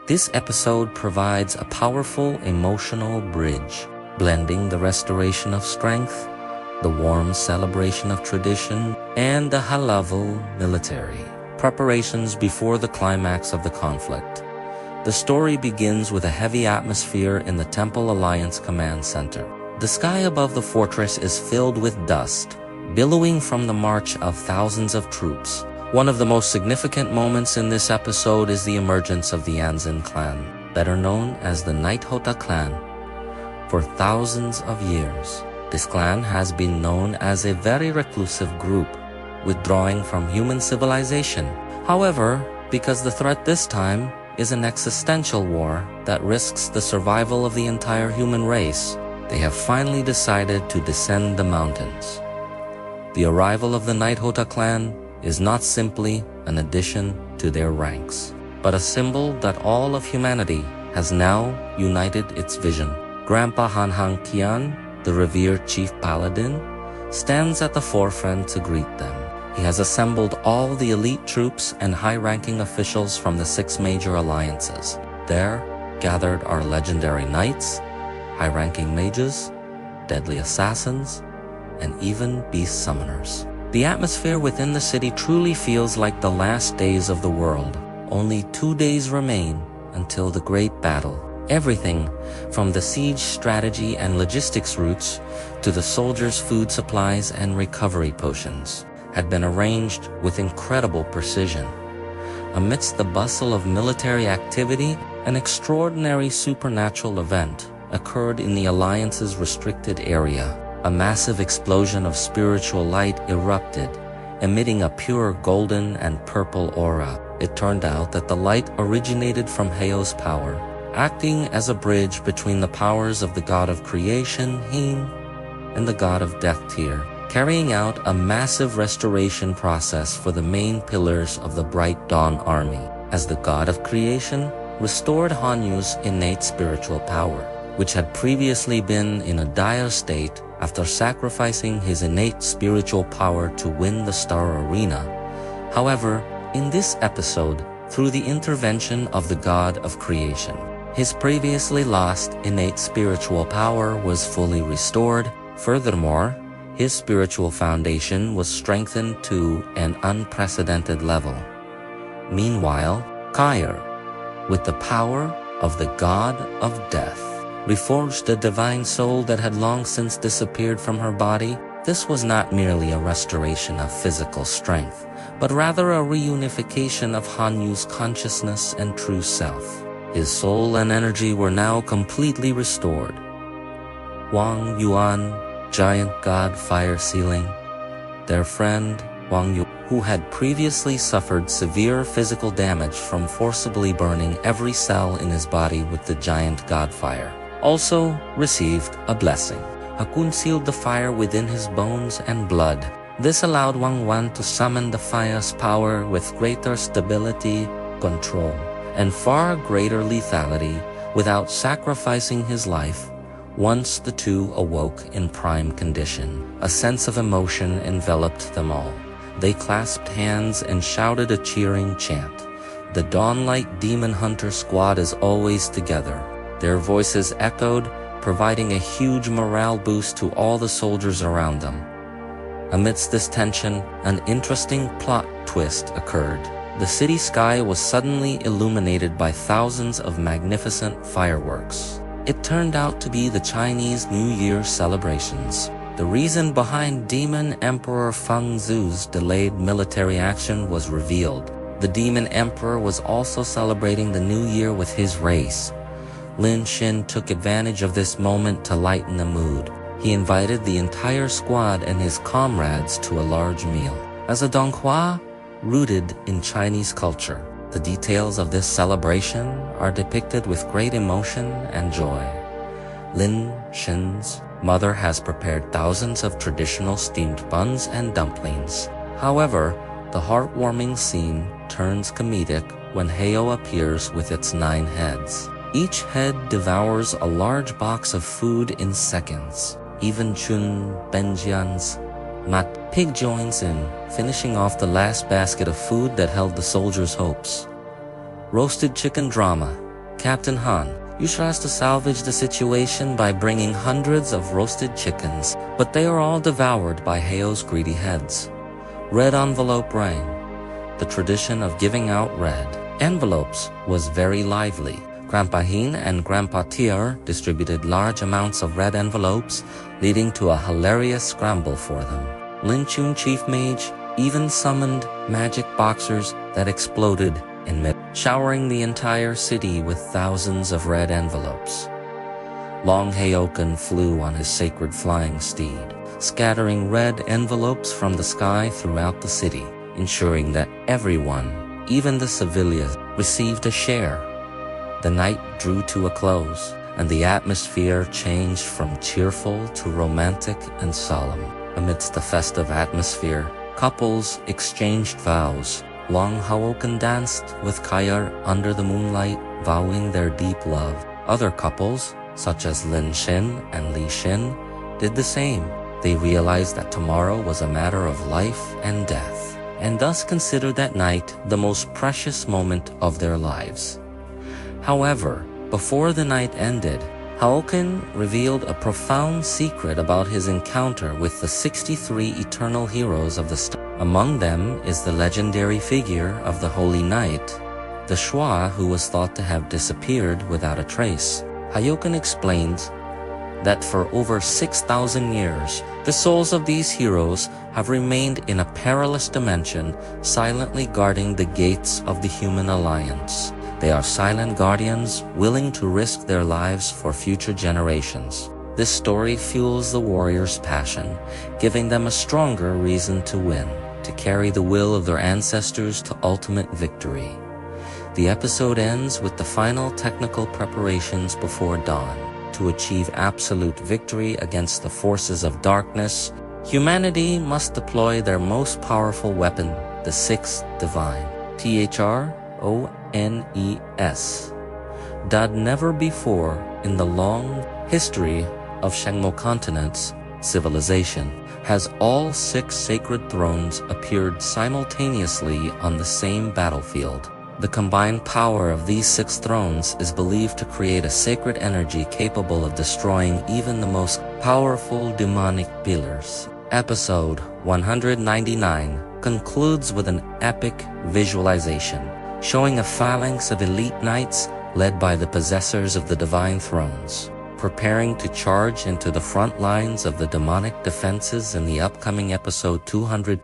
This episode provides a powerful emotional bridge, blending the restoration of strength, the warm celebration of tradition, and the high-level military preparations before the climax of the conflict. The story begins with a heavy atmosphere in the Temple Alliance Command Center. The sky above the fortress is filled with dust, billowing from the march of thousands of troops. One of the most significant moments in this episode is the emergence of the Anzin clan, better known as the Nighthota clan. For thousands of years, this clan has been known as a very reclusive group, withdrawing from human civilization. However, because the threat this time is an existential war that risks the survival of the entire human race, they have finally decided to descend the mountains. The arrival of the Nighthota clan is not simply an addition to their ranks, but a symbol that all of humanity has now united its vision. Grandpa Hanhang Tian, the revered chief paladin, stands at the forefront to greet them. He has assembled all the elite troops and high-ranking officials from the 6 major alliances. There, gathered are legendary knights, high-ranking mages, deadly assassins, and even beast summoners. The atmosphere within the city truly feels like the last days of the world. Only 2 days remain until the great battle. Everything from the siege strategy and logistics routes to the soldiers' food supplies and recovery potions had been arranged with incredible precision. Amidst the bustle of military activity, an extraordinary supernatural event occurred in the Alliance's restricted area. A massive explosion of spiritual light erupted, emitting a pure golden and purple aura. It turned out that the light originated from Hao's power, acting as a bridge between the powers of the god of creation, Hin, and the god of death, Tyr, carrying out a massive restoration process for the main pillars of the Bright Dawn army. As the god of creation restored Hanyu's innate spiritual power, which had previously been in a dire state after sacrificing his innate spiritual power to win the Star Arena. However, in this episode, through the intervention of the god of creation, his previously lost innate spiritual power was fully restored. Furthermore, his spiritual foundation was strengthened to an unprecedented level. Meanwhile, Kyr, with the power of the god of death, reforged the divine soul that had long since disappeared from her body. This was not merely a restoration of physical strength, but rather a reunification of Hanyu's consciousness and true self. His soul and energy were now completely restored. Wang Yuan, giant god fire sealing, their friend Wang Yu, who had previously suffered severe physical damage from forcibly burning every cell in his body with the giant god fire, also received a blessing. Haochen sealed the fire within his bones and blood. This allowed Wang Wan to summon the fire's power with greater stability, control, and far greater lethality without sacrificing his life. Once the two awoke in prime condition, a sense of emotion enveloped them all. They clasped hands and shouted a cheering chant. The Dawnlight Demon Hunter squad is always together. Their voices echoed, providing a huge morale boost to all the soldiers around them. Amidst this tension, an interesting plot twist occurred. The city sky was suddenly illuminated by thousands of magnificent fireworks. It turned out to be the Chinese New Year celebrations. The reason behind Demon Emperor Feng Zhu's delayed military action was revealed. The Demon Emperor was also celebrating the New Year with his race. Lin Xin took advantage of this moment to lighten the mood. He invited the entire squad and his comrades to a large meal. As a donghua rooted in Chinese culture, the details of this celebration are depicted with great emotion and joy. Lin Xin's mother has prepared thousands of traditional steamed buns and dumplings. However, the heartwarming scene turns comedic when Hao appears with its 9 heads. Each head devours a large box of food in seconds. Even Chun Benjian's Mat Pig joins in, finishing off the last basket of food that held the soldiers' hopes. Roasted chicken drama, Captain Han, you tries to salvage the situation by bringing hundreds of roasted chickens, but they are all devoured by Hao's greedy heads. Red envelope rang. The tradition of giving out red envelopes was very lively. Grandpa Hin and Grandpa Tier distributed large amounts of red envelopes, leading to a hilarious scramble for them. Lin Chun Chief Mage even summoned magic boxers that exploded in mid, showering the entire city with thousands of red envelopes. Long Haochen flew on his sacred flying steed, scattering red envelopes from the sky throughout the city, ensuring that everyone, even the civilians, received a share. The night drew to a close, and the atmosphere changed from cheerful to romantic and solemn. Amidst the festive atmosphere, couples exchanged vows. Long Haochen danced with Kayar under the moonlight, vowing their deep love. Other couples, such as Lin Xin and Li Xin, did the same. They realized that tomorrow was a matter of life and death, and thus considered that night the most precious moment of their lives. However, before the night ended, Haochen revealed a profound secret about his encounter with the 63 eternal heroes of the star. Among them is the legendary figure of the Holy Knight, the Shua, who was thought to have disappeared without a trace. Haochen explains that for over 6,000 years, the souls of these heroes have remained in a perilous dimension, silently guarding the gates of the human alliance. They are silent guardians, willing to risk their lives for future generations. This story fuels the warriors' passion, giving them a stronger reason to win, to carry the will of their ancestors to ultimate victory. The episode ends with the final technical preparations before dawn. To achieve absolute victory against the forces of darkness, humanity must deploy their most powerful weapon, the Sixth Divine, THRONES. That never before in the long history of Shangmo continent's civilization has all 6 sacred thrones appeared simultaneously on the same battlefield. The combined power of these 6 thrones is believed to create a sacred energy capable of destroying even the most powerful demonic pillars. Episode 199 concludes with an epic visualization, showing a phalanx of elite knights led by the possessors of the divine thrones, preparing to charge into the front lines of the demonic defenses in the upcoming episode 200.